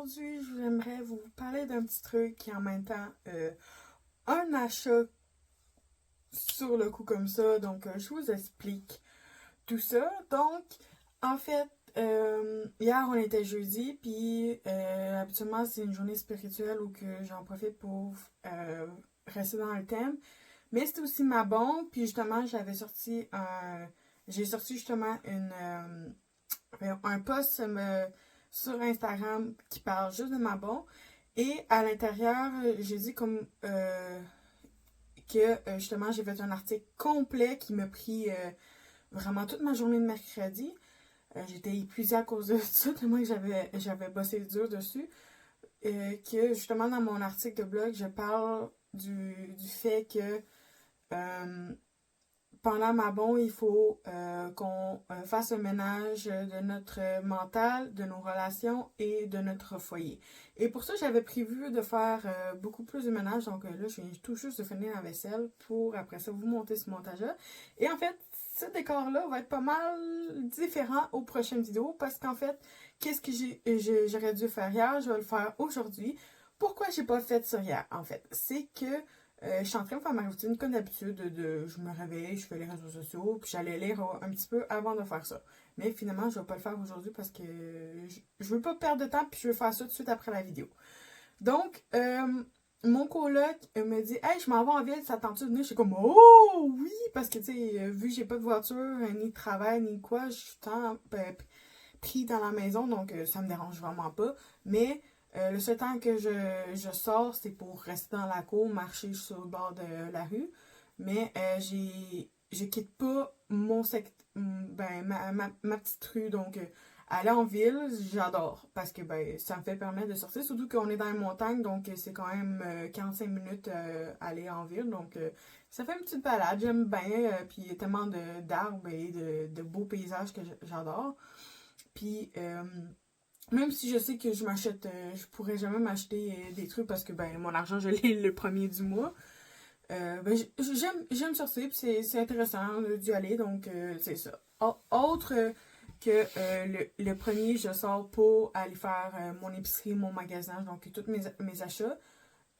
aujourd'hui, j'aimerais vous parler d'un petit truc qui est en même temps un achat sur le coup comme ça. Donc, je vous explique tout ça. Donc, en fait, hier, on était jeudi, puis habituellement, c'est une journée spirituelle où que j'en profite pour rester dans le thème. Mais c'était aussi ma bombe, puis justement, j'ai sorti justement un post sur Instagram qui parle juste de ma bombe. Et à l'intérieur, j'ai dit comme que justement, j'ai fait un article complet qui m'a pris vraiment toute ma journée de mercredi. J'étais épuisée à cause de ça, tellement que j'avais bossé dur dessus. Que justement, dans mon article de blog, je parle du fait que pendant ma bon, il faut qu'on fasse le ménage de notre mental, de nos relations et de notre foyer. Et pour ça, j'avais prévu de faire beaucoup plus de ménage. Donc là, je viens tout juste de finir la vaisselle pour après ça vous monter ce montage-là. Et en fait, ce décor-là va être pas mal différent aux prochaines vidéos parce qu'en fait, qu'est-ce que j'aurais dû faire hier, je vais le faire aujourd'hui. Pourquoi j'ai pas fait ça hier, en fait? C'est que je suis en train de faire ma routine comme d'habitude. Je me réveille, je fais les réseaux sociaux, puis j'allais lire un petit peu avant de faire ça. Mais finalement, je vais pas le faire aujourd'hui parce que je veux pas perdre de temps, puis je veux faire ça tout de suite après la vidéo. Donc, mon coloc me dit Hey, je m'en vais en ville, ça tente-tu de venir? Je suis comme Oh oui! Parce que, tu sais, vu que j'ai pas de voiture, ni de travail, ni quoi, je suis tant pris dans la maison, donc ça me dérange vraiment pas. Mais le seul temps que je sors, c'est pour rester dans la cour, marcher sur le bord de la rue. Mais je quitte pas ma petite rue. Donc, aller en ville, j'adore. Parce que ça me fait permettre de sortir. Surtout qu'on est dans les montagnes, donc c'est quand même 45 minutes aller en ville. Donc, ça fait une petite balade. J'aime bien. Puis, il y a tellement d'arbres et de beaux paysages que j'adore. Puis, même si je sais que je pourrais jamais m'acheter des trucs parce que mon argent, je l'ai le premier du mois. J'aime sortir, puis c'est intéressant d'y aller, donc c'est ça. Autre que le premier, je sors pour aller faire mon épicerie, mon magasin, donc tous mes achats.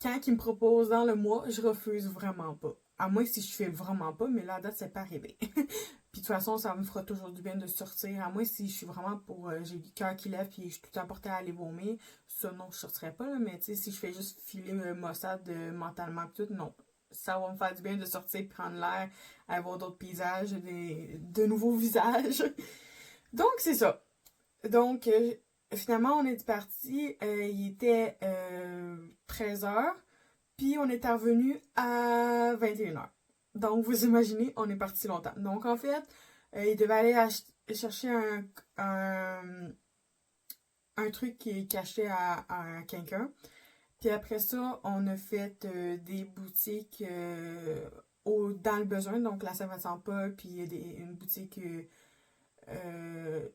Quand ils me proposent dans le mois, je refuse vraiment pas. À moins si je fais vraiment pas, mais là, à date, c'est pas arrivé. Puis de toute façon, ça me fera toujours du bien de sortir. À moins si je suis vraiment pour. J'ai le cœur qui lève puis je suis tout emportée à aller vomir. Ça, non, je sortirais pas. Là, mais tu sais, si je fais juste filer maussade mentalement tout, non. Ça va me faire du bien de sortir, prendre l'air, avoir d'autres paysages, de nouveaux visages. Donc, c'est ça. Donc, finalement, on est parti. Il était 13h. Puis on est revenu à 21h. Donc vous imaginez, on est parti longtemps. Donc en fait, il devait aller chercher un truc qui est caché à quelqu'un. Puis après ça, on a fait des boutiques dans le besoin, donc la Saint-Vincent-Paul, puis une boutique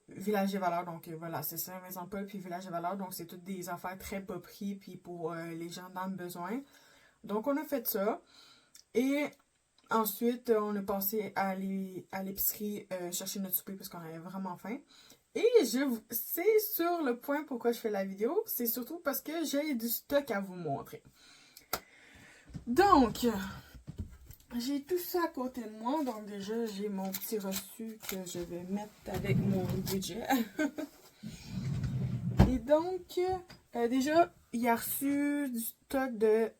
Village des Valeurs. Donc voilà, c'est Saint-Vincent-Paul, puis Village des Valeurs. Donc c'est toutes des affaires très bas prix, puis pour les gens dans le besoin. Donc on a fait ça. Et ensuite, on a passé à l'épicerie chercher notre souper parce qu'on avait vraiment faim. Et c'est sur le point pourquoi je fais la vidéo. C'est surtout parce que j'ai du stock à vous montrer. Donc, j'ai tout ça à côté de moi. Donc déjà, j'ai mon petit reçu que je vais mettre avec mon budget. Et donc, déjà, il a reçu du stock de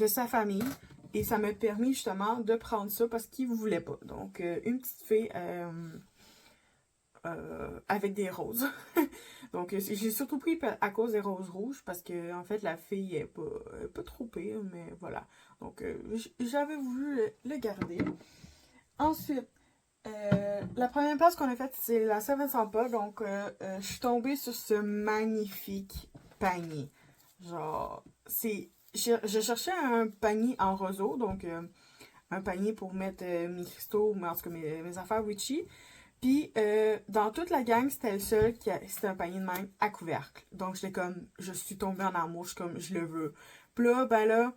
sa famille. Et ça m'a permis justement de prendre ça parce qu'il ne voulait pas. Donc, une petite fille avec des roses. Donc, j'ai surtout pris à cause des roses rouges parce que, en fait, la fille est pas trop pire, mais voilà. Donc, j'avais voulu le garder. Ensuite, la première place qu'on a faite, c'est la Saint-Vincent-Paul. Donc, je suis tombée sur ce magnifique panier. Genre, je cherchais un panier en roseau, donc un panier pour mettre mes cristaux, mais en tout cas mes affaires Witchy. Puis dans toute la gang, c'était le seul c'était un panier de même à couvercle. Donc je suis tombée en amour, je suis comme, je le veux. Puis là,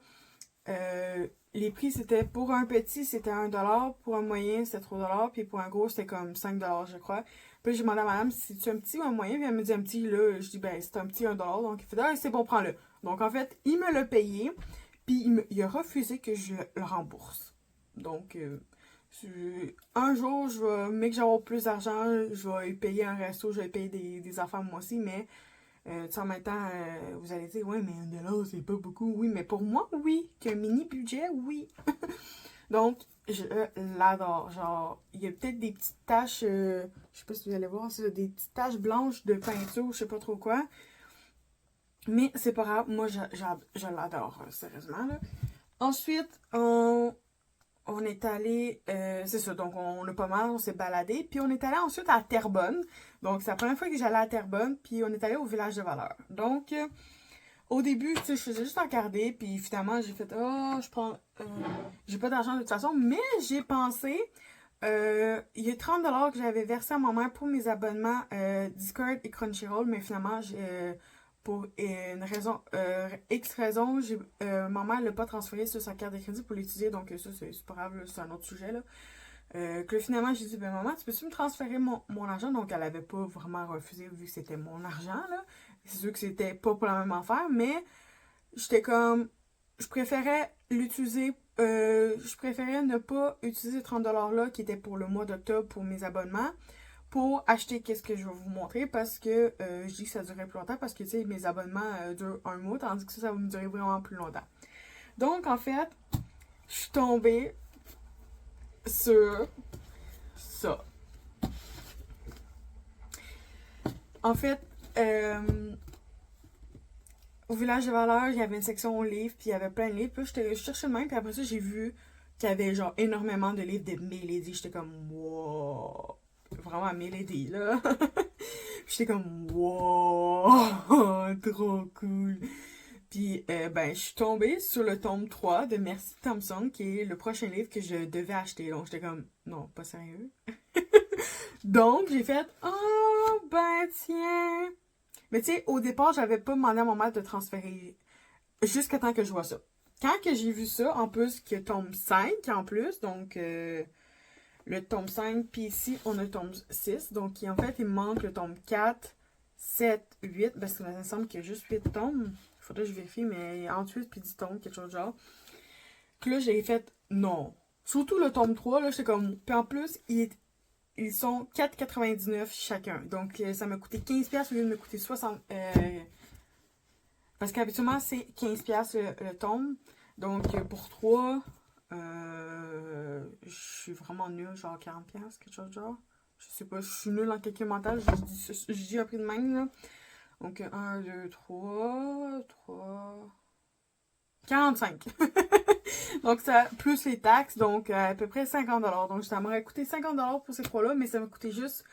les prix, c'était pour un petit, c'était 1$, pour un moyen, c'était 3$, puis pour un gros, c'était comme 5$, je crois. Puis j'ai demandé à madame si c'est un petit ou un moyen, puis elle me dit un petit, là, je dis, ben, c'est un petit 1$, donc il fait, ah, c'est bon, prends-le. Donc en fait, il me l'a payé, puis il a refusé que je le rembourse. Donc, un jour, mais que j'aurai plus d'argent, je vais lui payer un resto, je vais payer des affaires moi aussi, mais en même temps, vous allez dire, ouais, mais 1$, c'est pas beaucoup. Oui, mais pour moi, oui. Qu'un mini budget, oui. Donc, je l'adore. Genre, il y a peut-être des petites taches, je sais pas si vous allez voir, c'est des petites taches blanches de peinture, je sais pas trop quoi. Mais c'est pas grave, moi, je l'adore, sérieusement, là. Ensuite, on est allé, c'est ça, donc on a pas mal, on s'est baladé, puis on est allé ensuite à Terrebonne. Donc c'est la première fois que j'allais à Terrebonne, puis on est allé au village de Valeurs. Donc au début, tu sais, je faisais juste regarder, puis finalement j'ai fait, oh, j'ai pas d'argent de toute façon, mais j'ai pensé, il y a 30$ que j'avais versé à ma mère pour mes abonnements Discord et Crunchyroll, mais finalement, pour une raison, X raison, ma mère l'a pas transféré sur sa carte de crédit pour l'utiliser, donc ça, c'est pas grave, c'est un autre sujet, là. Que finalement, j'ai dit, ben maman, tu peux-tu me transférer mon argent? Donc, elle avait pas vraiment refusé vu que c'était mon argent, là. C'est sûr que c'était pas pour la même affaire, mais j'étais comme, je préférais je préférais ne pas utiliser 30$ là qui était pour le mois d'octobre pour mes abonnements pour acheter qu'est-ce que je vais vous montrer parce que je dis que ça durait plus longtemps parce que tu sais mes abonnements durent un mois tandis que ça va me durer vraiment plus longtemps. Donc en fait, je suis tombée sur ça. En fait, au village de Valeurs, il y avait une section livres, puis il y avait plein de livres. Puis je cherchais le même, puis après ça, j'ai vu qu'il y avait genre énormément de livres de Milady. J'étais comme, wow! Vraiment Milady, là. J'étais comme, wow! Trop cool! Puis, ben, je suis tombée sur le tome 3 de Merci Thompson, qui est le prochain livre que je devais acheter. Donc, j'étais comme, non, pas sérieux. Donc, j'ai fait, oh, ben, tiens! Mais tu sais, au départ, j'avais pas demandé à mon mère de transférer jusqu'à temps que je vois ça. Quand que j'ai vu ça, en plus, que tome 5 en plus, donc le tome 5, puis ici, on a le tome 6. Donc, en fait, il me manque le tome 4, 7, 8, parce qu'il me semble qu'il y a juste 8 tomes. Il faudrait que je vérifie, mais entre 8 puis 10 tomes, quelque chose de genre. Que là, j'ai fait non. Surtout le tome 3, là, j'étais comme. Puis en plus, ils sont 4,99 chacun. Donc, ça m'a coûté 15$ au lieu de me coûter 60$. Parce qu'habituellement, c'est 15$ le tome. Donc, pour 3, je suis vraiment nulle, genre 40$, quelque chose de genre. Je sais pas, je suis nulle en calcul mental. Je dis un prix de même, là. Donc, 1, 2, 3, 45. Donc, ça, plus les taxes, donc à peu près 50$. Donc, ça m'aurait coûté 50$ pour ces trois-là, mais ça m'a coûté juste,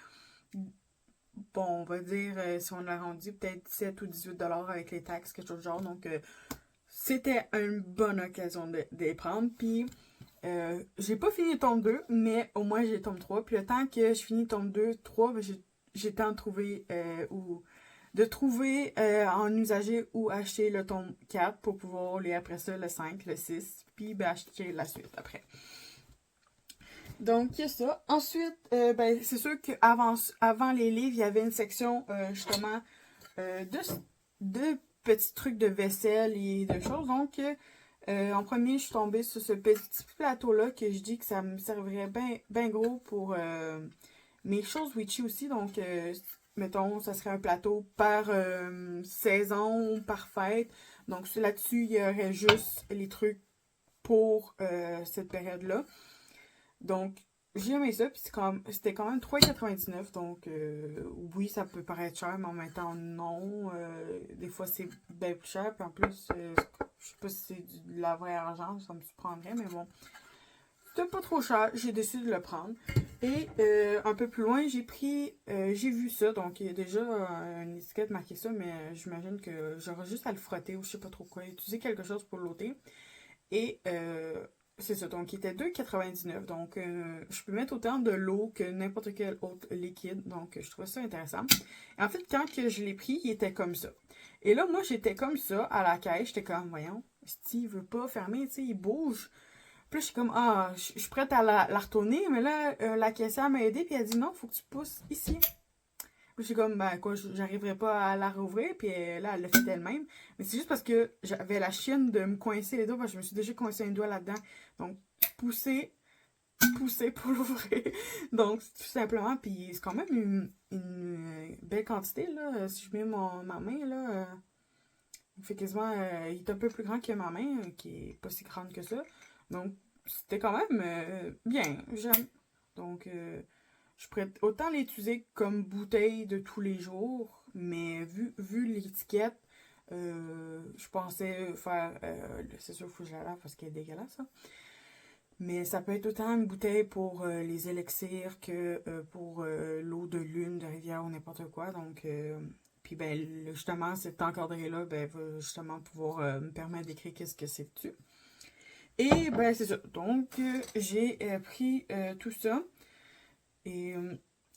bon, on va dire, si on l'arrondit, peut-être 17 ou 18$ avec les taxes, quelque chose de genre. Donc, c'était une bonne occasion de les prendre. Puis, j'ai pas fini le tome 2, mais au moins j'ai le tome 3. Puis, le temps que je finis le tome 2, 3, ben, j'ai le temps de trouver en usager ou acheter le tome 4 pour pouvoir lire après ça le 5, le 6, puis ben, acheter la suite après. Donc, il y a ça. Ensuite, ben, c'est sûr qu'avant les livres, il y avait une section justement de petits trucs de vaisselle et de choses. Donc, en premier, je suis tombée sur ce petit plateau-là que je dis que ça me servirait bien gros pour mes choses witchy aussi. Donc, mettons, ça serait un plateau par saison, par fête. Donc, là-dessus, il y aurait juste les trucs pour cette période-là. Donc, j'ai aimé ça, puis c'était quand même 3,99$. Donc, oui, ça peut paraître cher, mais en même temps, non. Des fois, c'est bien plus cher. Puis en plus, je sais pas si c'est de la vraie argent, ça me surprendrait, mais bon. C'était pas trop cher, j'ai décidé de le prendre. Et un peu plus loin, j'ai vu ça. Donc, il y a déjà une étiquette marquée ça, mais j'imagine que j'aurai juste à le frotter ou je sais pas trop quoi. Utiliser quelque chose pour l'ôter. Et c'est ça, donc il était 2,99$. Donc, je peux mettre autant de l'eau que n'importe quel autre liquide. Donc, je trouvais ça intéressant. Et en fait, quand que je l'ai pris, il était comme ça. Et là, moi, j'étais comme ça à la caisse. J'étais comme, voyons, Steve veut pas fermer, tu sais, il bouge. Puis là, je suis comme, ah, je suis prête à la retourner, mais là, la caissière m'a aidée, puis elle dit non, faut que tu pousses ici. Puis je suis comme, ben quoi, j'arriverai pas à la rouvrir, puis là, elle l'a fait elle-même. Mais c'est juste parce que j'avais la chienne de me coincer les doigts, parce que je me suis déjà coincé un doigt là-dedans. Donc, pousser, pousser pour l'ouvrir. Donc, tout simplement, puis c'est quand même une belle quantité, là. Si je mets ma main, là, il fait quasiment, il est un peu plus grand que ma main, qui est pas si grande que ça. Donc, c'était quand même bien, j'aime. Donc, je pourrais autant l'utiliser comme bouteille de tous les jours, mais vu l'étiquette, je pensais faire. C'est sûr, il faut que je la lave parce qu'elle est dégueulasse, ça. Mais ça peut être autant une bouteille pour les élixirs que pour l'eau de lune, de rivière ou n'importe quoi. Donc, puis ben, justement, cet encadré-là ben, va justement pouvoir me permettre d'écrire qu'est-ce que c'est dessus. Et ben, c'est ça. Donc, j'ai pris tout ça. Et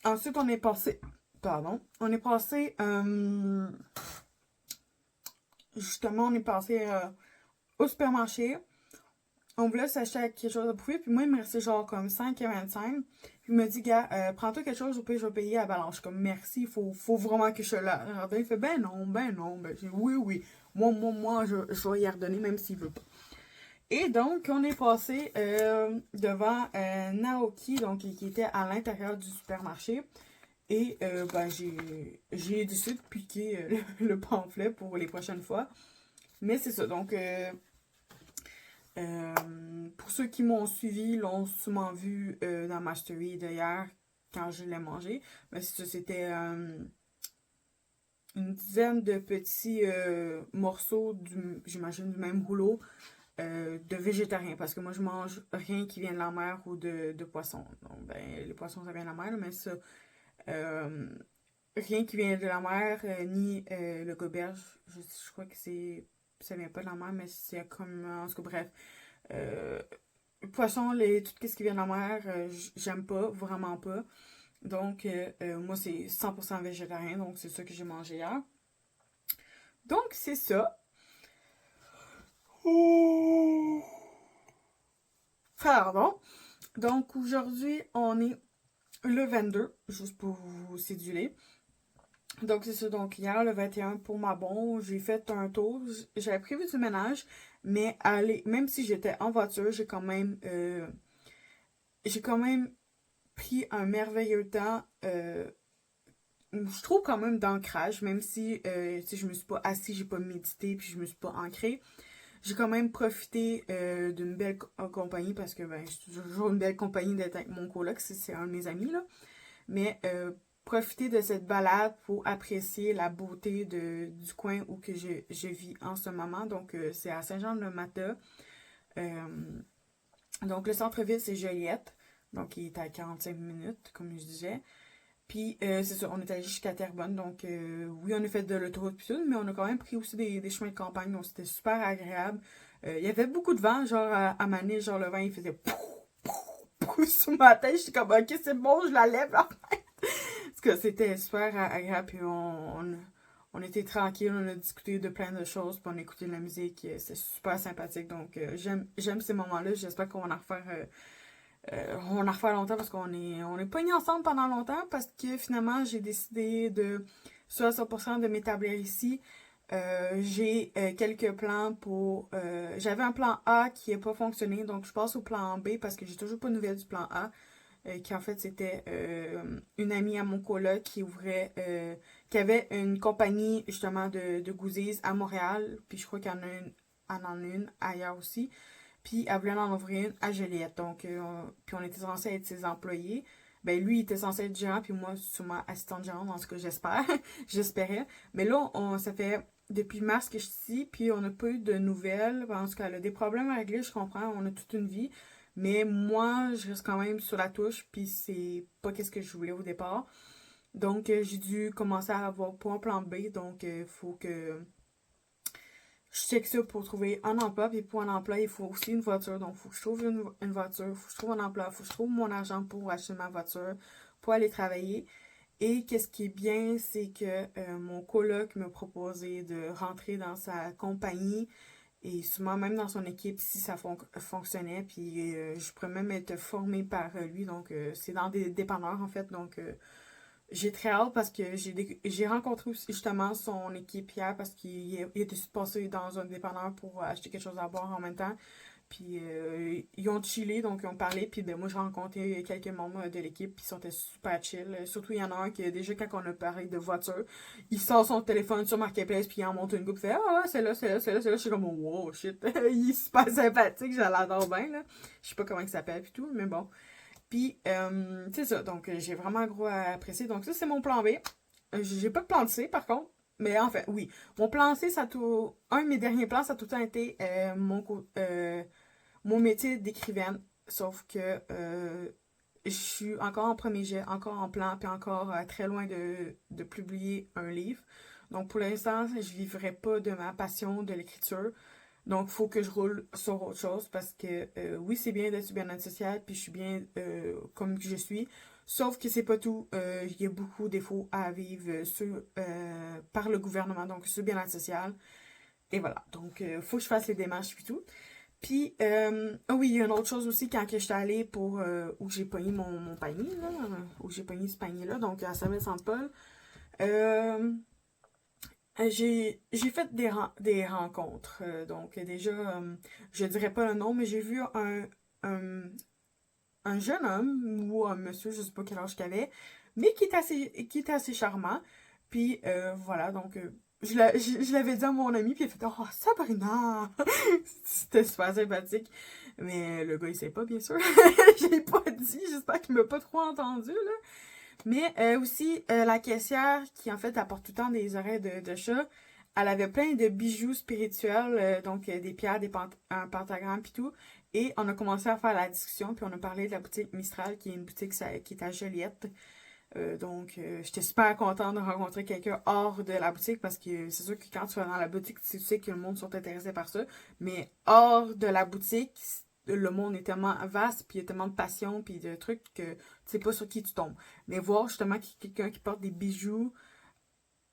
ensuite, on est passé. Pardon. On est passé. Justement, on est passé au supermarché. On voulait s'acheter quelque chose à bouffer. Puis moi, il me restait genre comme 5,25. Puis il m'a dit, gars, prends-toi quelque chose, au pire, je vais payer à la balance. Je suis comme, merci, faut vraiment que je te la redonne. Il fait, ben non, ben non. Ben, j'ai dit, oui, oui. Moi, je vais y redonner, même s'il veut pas. Et donc, on est passé devant Naoki, donc qui était à l'intérieur du supermarché. Et ben, j'ai décidé de piquer le pamphlet pour les prochaines fois. Mais c'est ça. Donc, pour ceux qui m'ont suivi, l'ont sûrement vu dans ma story d'hier quand je l'ai mangé. Mais c'est ça, c'était une dizaine de petits morceaux, j'imagine, du même rouleau de végétarien. Parce que moi, je mange rien qui vient de la mer ou de poisson. Donc, ben, les poissons, ça vient de la mer, mais ça. Euh, Rien qui vient de la mer, ni le goberge. Je crois que c'est. Ça vient pas de la mer, mais c'est comme. En tout cas, bref. Euh, Poisson, tout ce qui vient de la mer, j'aime pas, vraiment pas. Donc, moi, c'est 100% végétarien, donc c'est ça que j'ai mangé hier. Donc, c'est ça. Pardon. Donc, aujourd'hui, on est le 22, juste pour vous séduler. Donc, c'est ça. Donc, hier, le 21, pour ma bonne, j'ai fait un tour. J'avais prévu du ménage, mais même si j'étais en voiture, j'ai quand même pris un merveilleux temps. Je trouve quand même d'ancrage, même si je me suis pas assis, j'ai pas médité, puis je me suis pas ancrée. J'ai quand même profité d'une belle compagnie parce que ben, j'ai toujours une belle compagnie d'être avec mon coloc, c'est un de mes amis là. Mais profiter de cette balade pour apprécier la beauté du coin où que je vis en ce moment. Donc c'est à Saint-Jean-de-Mata. Donc le centre-ville c'est Joliette. Donc il est à 45 minutes, comme je disais. Puis c'est ça, on est allé jusqu'à Terrebonne. Donc oui, on a fait de l'autoroute puis tout, mais on a quand même pris aussi des chemins de campagne. Donc c'était super agréable. Il y avait beaucoup de vent, genre à Mané, genre le vent il faisait pouf, pouf, pouf sur ma tête. J'étais comme ok, c'est bon, je la lève là. Parce que c'était super agréable. Puis on était tranquille, on a discuté de plein de choses, puis on a écouté de la musique. C'est super sympathique. Donc j'aime ces moments-là. J'espère qu'on va en refaire. On va en refaire longtemps parce on est pognés ensemble pendant longtemps parce que finalement j'ai décidé de 60% de m'établir ici. J'ai quelques plans pour. J'avais un plan A qui n'a pas fonctionné, donc je passe au plan B parce que j'ai toujours pas de nouvelles du plan A. Qui en fait c'était une amie à mon coloc qui avait une compagnie justement de goodies à Montréal, puis je crois qu'il y en a une ailleurs aussi. Puis elle voulait en ouvrir une à Joliette. Donc, puis on était censé être ses employés. Ben lui, il était censé être gérant, puis moi, sûrement assistante gérante, en ce que j'espère. J'espérais. Mais là, ça fait depuis mars que je suis ici, puis on n'a pas eu de nouvelles. En tout cas, elle a des problèmes à régler, je comprends, on a toute une vie. Mais moi, je reste quand même sur la touche, puis c'est pas qu'est-ce que je voulais au départ. Donc, j'ai dû commencer à avoir pour un plan B. Donc, il faut que je check ça pour trouver un emploi. Puis pour un emploi, il faut aussi une voiture. Donc, il faut que je trouve une voiture, il faut que je trouve un emploi, il faut que je trouve mon argent pour acheter ma voiture, pour aller travailler. Et qu'est-ce qui est bien, c'est que mon coloc m'a proposé de rentrer dans sa compagnie et souvent même dans son équipe si ça fonctionnait. Puis je pourrais même être formée par lui. Donc c'est dans des dépanneurs en fait. Donc j'ai très hâte parce que j'ai rencontré aussi justement son équipe hier parce qu'il était passé dans un dépanneur pour acheter quelque chose à boire en même temps. Puis ils ont chillé, donc ils ont parlé. Puis ben, moi, j'ai rencontré quelques membres de l'équipe, puis ils sont super chill. Surtout, il y en a un qui, déjà, quand on a parlé de voiture, il sort son téléphone sur Marketplace, puis il en monte une coupe, il fait ah, ouais, c'est là, c'est là, c'est là, c'est là. Je suis comme wow, shit. Il est super sympathique, je l'adore bien, là. Je sais pas comment il s'appelle, puis tout, mais bon. Puis, c'est ça. Donc, j'ai vraiment gros apprécié. Donc, ça, c'est mon plan B. J'ai pas de plan C, par contre. Mais en fait, oui. Mon plan C, ça a tout. Un de mes derniers plans, ça a tout le temps été mon métier d'écrivaine. Sauf que je suis encore en premier jet, encore en plan, puis encore très loin de publier un livre. Donc, pour l'instant, je vivrai pas de ma passion de l'écriture. Donc, il faut que je roule sur autre chose parce que oui, c'est bien d'être sur bien-être social, puis je suis bien comme je suis. Sauf que c'est pas tout. Il y a beaucoup de défauts à vivre par le gouvernement, donc sur bien-être social. Et voilà. Donc, il faut que je fasse les démarches et tout. Puis, ah oui, il y a une autre chose aussi quand que j'étais allée pour où j'ai pogné mon panier, là, où j'ai pogné ce panier-là, donc à Saint-Vincent-de-Paul. Euh, j'ai fait des rencontres. Donc, déjà, je dirais pas le nom, mais j'ai vu un, un jeune homme ou un monsieur, je sais pas quel âge qu'il avait, mais qui était assez charmant. Puis, voilà, donc, je l'avais dit à mon ami, puis il a fait oh, Sabrina! C'était super sympathique. Mais le gars, il sait pas, bien sûr. J'ai pas dit, j'espère qu'il m'a pas trop entendu, là. Mais aussi, la caissière, qui en fait apporte tout le temps des oreilles de chat, elle avait plein de bijoux spirituels, donc des pierres, un pentagramme puis tout. Et on a commencé à faire la discussion, puis on a parlé de la boutique Mistral, qui est une boutique qui est à Joliette. Donc, j'étais super contente de rencontrer quelqu'un hors de la boutique parce que c'est sûr que quand tu vas dans la boutique, tu sais que le monde sont intéressés par ça. Mais hors de la boutique, le monde est tellement vaste, puis il y a tellement de passion, puis de trucs que tu sais pas sur qui tu tombes. Mais voir justement quelqu'un qui porte des bijoux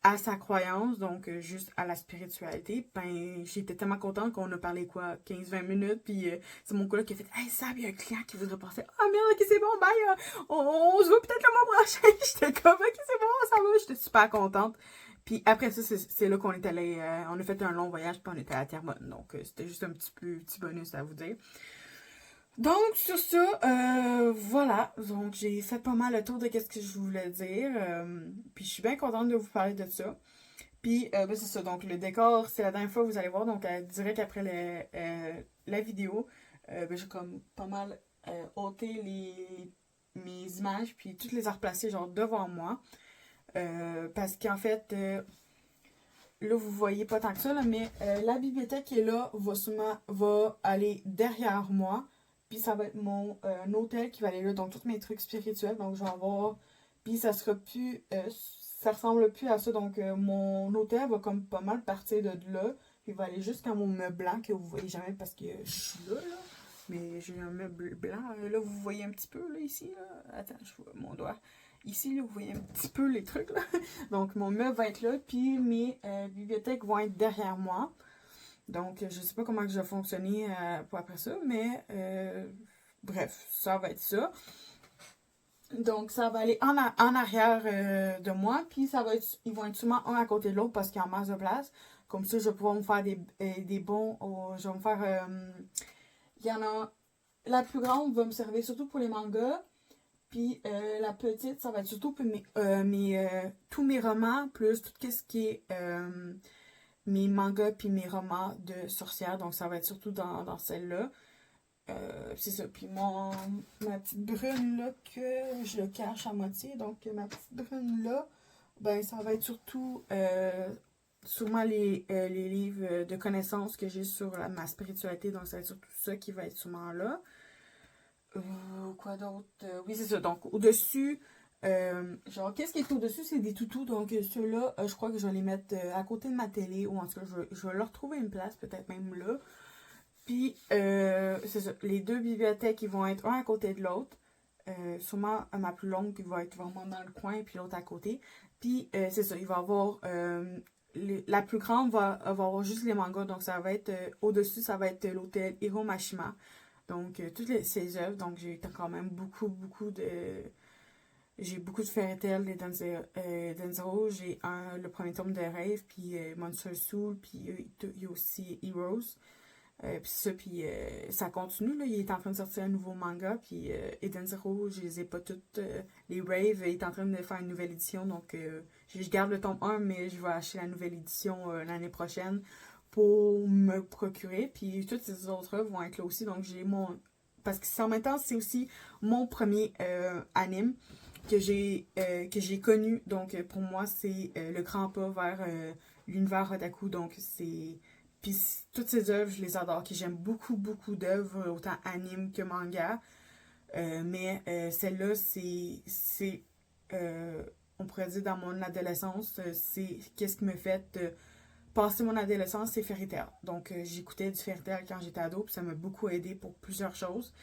à sa croyance, donc juste à la spiritualité, ben j'étais tellement contente qu'on a parlé quoi, 15-20 minutes, puis c'est mon collègue qui a fait Hey Sab, il y a un client qui voudrait passer. Ah merde, ok, c'est bon, bye, on se voit peut-être le mois prochain. J'étais comme ok, c'est bon, ça va, j'étais super contente. Puis après ça, c'est là qu'on est allé, on a fait un long voyage, puis on était à Terrebonne, donc c'était juste un petit bonus à vous dire. Donc, sur ça, voilà. Donc, j'ai fait pas mal le tour de ce que je voulais dire. Puis, je suis bien contente de vous parler de ça. Puis, ben, c'est ça. Donc, le décor, c'est la dernière fois que vous allez voir. Donc, direct après la vidéo, ben, j'ai comme pas mal ôté mes images, puis toutes les replacer genre devant moi. Parce qu'en fait, là, vous voyez pas tant que ça, là, mais la bibliothèque qui est là va aller derrière moi. Puis ça va être mon hôtel qui va aller là. Donc, tous mes trucs spirituels. Donc, je vais avoir. Puis ça sera plus. Ça ressemble plus à ça. Donc, mon hôtel va comme pas mal partir de là. Puis il va aller jusqu'à mon meuble blanc que vous voyez jamais parce que je suis là, là. Mais j'ai un meuble blanc. Là, vous voyez un petit peu, là, ici. Là. Attends, je vois mon doigt. Ici, là, vous voyez un petit peu les trucs, là. Donc, mon meuble va être là, puis mes bibliothèques vont être derrière moi. Donc, je sais pas comment que je vais fonctionner pour après ça, mais bref, ça va être ça. Donc, ça va aller en arrière de moi, puis ils vont être souvent un à côté de l'autre parce qu'il y a en masse de place. Comme ça, je vais pouvoir me faire des bons. Je vais me faire. Il y en a. La plus grande va me servir surtout pour les mangas. Puis la petite, ça va être surtout pour tous mes romans, plus tout ce qui est mes mangas puis mes romans de sorcières. Donc ça va être surtout dans celle-là. C'est ça. Puis ma petite brune là que je cache à moitié. Donc ma petite brune là, ben ça va être surtout sûrement les livres de connaissances que j'ai sur ma spiritualité. Donc ça va être surtout ça qui va être sûrement là. Quoi d'autre? Oui, c'est ça. Donc, au-dessus, genre, qu'est-ce qui est au-dessus? C'est des toutous. Donc, ceux-là, je crois que je vais les mettre à côté de ma télé. Ou en tout cas, je vais leur trouver une place, peut-être même là. Puis, c'est ça. Les deux bibliothèques, ils vont être un à côté de l'autre. Sûrement, ma plus longue, qui va être vraiment dans le coin, puis l'autre à côté. Puis, c'est ça. Il va y avoir la plus grande va avoir juste les mangas, donc ça va être, au-dessus, ça va être l'hôtel Hiromashima. Donc, toutes ces œuvres, donc j'ai quand même j'ai beaucoup de Fairy Tail et Denzero. J'ai le premier tome de Rave, puis Monster Soul, puis il y a aussi Heroes. Puis ça, puis ça continue, là. Il est en train de sortir un nouveau manga, puis Eden Zero, je les ai pas toutes. Les Rave, il est en train de faire une nouvelle édition, donc je garde le tome 1, mais je vais acheter la nouvelle édition l'année prochaine pour me procurer. Puis toutes ces autres œuvres vont être là aussi, donc j'ai mon... Parce que en même temps, c'est aussi mon premier anime que j'ai connu. Donc pour moi, c'est le grand pas vers l'univers otaku, donc c'est... Puis toutes ces œuvres, je les adore. J'aime beaucoup, beaucoup d'œuvres, autant anime que manga. Mais celle-là, euh, on pourrait dire dans mon adolescence, c'est qu'est-ce qui me fait passer mon adolescence, c'est Fairy Tail. Donc j'écoutais du Fairy Tail quand j'étais ado, puis ça m'a beaucoup aidé pour plusieurs choses.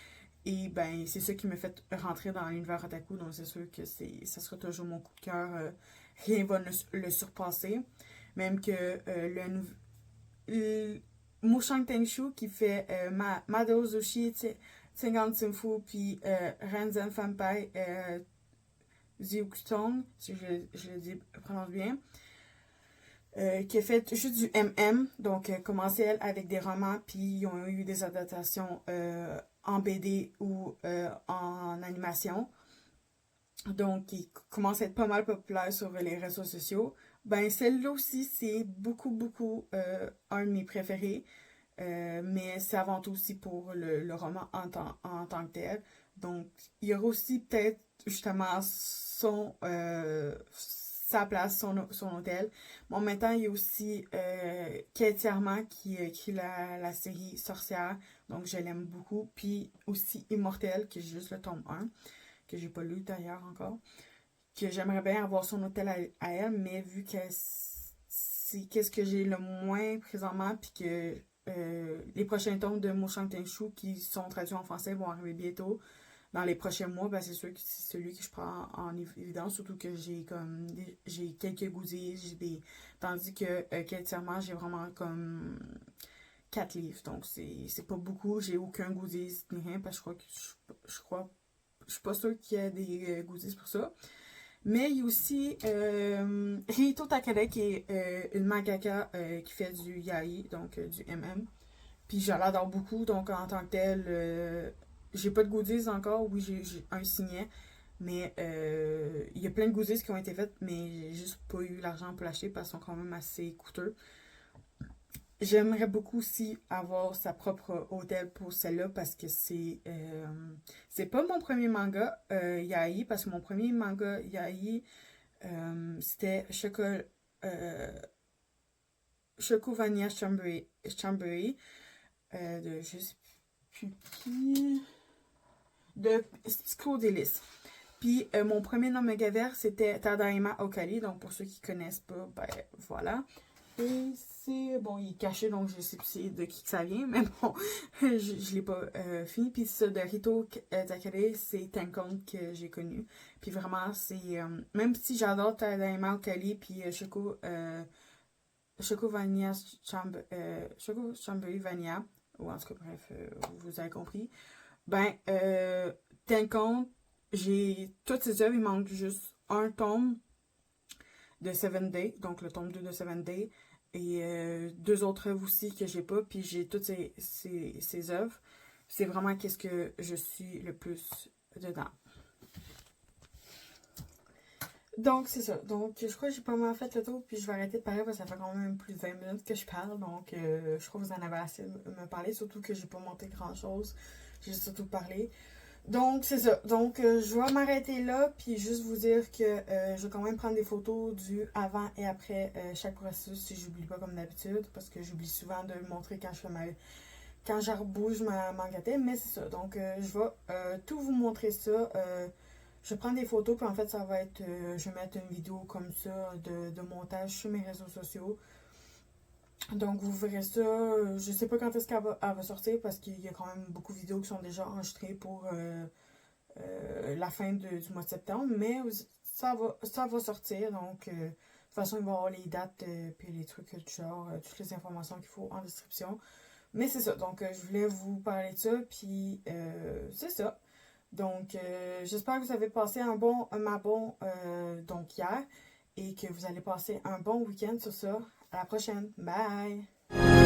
Et ben, c'est ça qui me fait rentrer dans l'univers otaku, donc c'est sûr que ça sera toujours mon coup de cœur. Rien va le surpasser. Même que Musang Tengshu qui fait Madou Zushi, Tsengan Tsunfu, puis Renzen Fanpai Ziukutong, si je le prononce bien, qui a fait juste du MM, donc commencé elle avec des romans, puis ils ont eu des adaptations en BD ou en animation. Donc, il commence à être pas mal populaire sur les réseaux sociaux. Ben, celle-là aussi, c'est beaucoup, beaucoup un de mes préférés. Mais c'est avant tout aussi pour le roman en tant que tel. Donc, il y aura aussi peut-être justement sa place, son hôtel. Mais en même temps, il y a aussi Kate Sharma qui a écrit la série Sorcière. Donc, je l'aime beaucoup. Puis aussi Immortel, qui est juste le tome 1, que j'ai pas lu d'ailleurs encore. Que j'aimerais bien avoir son hôtel à elle, mais vu que c'est qu'est-ce que j'ai le moins présentement, puis que les prochains tomes de Musang Tengshu qui sont traduits en français vont arriver bientôt dans les prochains mois, ben c'est sûr que c'est celui que je prends en évidence, surtout que j'ai quelques goodies, tandis que quêtièrement j'ai vraiment comme 4 livres, donc c'est pas beaucoup, j'ai aucun goodies ni rien, parce que je suis pas sûre qu'il y ait des goodies pour ça. Mais il y a aussi Rito Takada qui est une mangaka qui fait du yaoi, donc du MM. Puis je l'adore beaucoup, donc en tant que tel, j'ai pas de goodies encore. Oui, j'ai un signet, mais il y a plein de goodies qui ont été faits, mais j'ai juste pas eu l'argent pour l'acheter parce qu'ils sont quand même assez coûteux. J'aimerais beaucoup aussi avoir sa propre hôtel pour celle-là parce que c'est pas mon premier manga yaoi, parce que mon premier manga yaoi c'était Chokovania Chambéry de je sais plus qui de Psychodélice. Puis mon premier nom Megaver c'était Tadaima Okali, donc pour ceux qui connaissent pas, ben voilà. Et c'est bon, il est caché donc je sais plus de qui que ça vient, mais bon, je l'ai pas fini. Puis ça de Rito Takare, c'est Tenkon que j'ai connu. Puis vraiment, c'est même si j'adore Tadaima Okali, puis Choco Vania Choco Chambéry Vania, ou en tout cas, bref, vous avez compris. Ben, Tenkon, j'ai toutes ces œuvres, il manque juste un tome de Seven Day, donc le tome 2 de Seven Day, et deux autres œuvres aussi que j'ai pas, puis j'ai toutes ces œuvres. C'est vraiment qu'est-ce que je suis le plus dedans. Donc, c'est ça. Donc, je crois que j'ai pas mal fait le tour, puis je vais arrêter de parler parce que ça fait quand même plus de 20 minutes que je parle. Donc, je crois que vous en avez assez de me parler, surtout que j'ai pas monté grand-chose. J'ai surtout parlé. Donc, c'est ça. Donc, je vais m'arrêter là, puis juste vous dire que je vais quand même prendre des photos du avant et après chaque processus, si j'oublie pas comme d'habitude, parce que j'oublie souvent de le montrer quand quand je rebouge ma tête, mais c'est ça. Donc, je vais tout vous montrer ça. Je vais prendre des photos, puis en fait, ça va être, je vais mettre une vidéo comme ça de montage sur mes réseaux sociaux. Donc, vous verrez ça. Je sais pas quand est-ce elle va sortir parce qu'il y a quand même beaucoup de vidéos qui sont déjà enregistrées pour la fin du mois de septembre. Mais ça va sortir. Donc, façon, il va y avoir les dates puis les trucs du genre, toutes les informations qu'il faut en description. Mais c'est ça, donc je voulais vous parler de ça, puis c'est ça. Donc, j'espère que vous avez passé un bon donc hier et que vous allez passer un bon week-end sur ça. À la prochaine. Bye!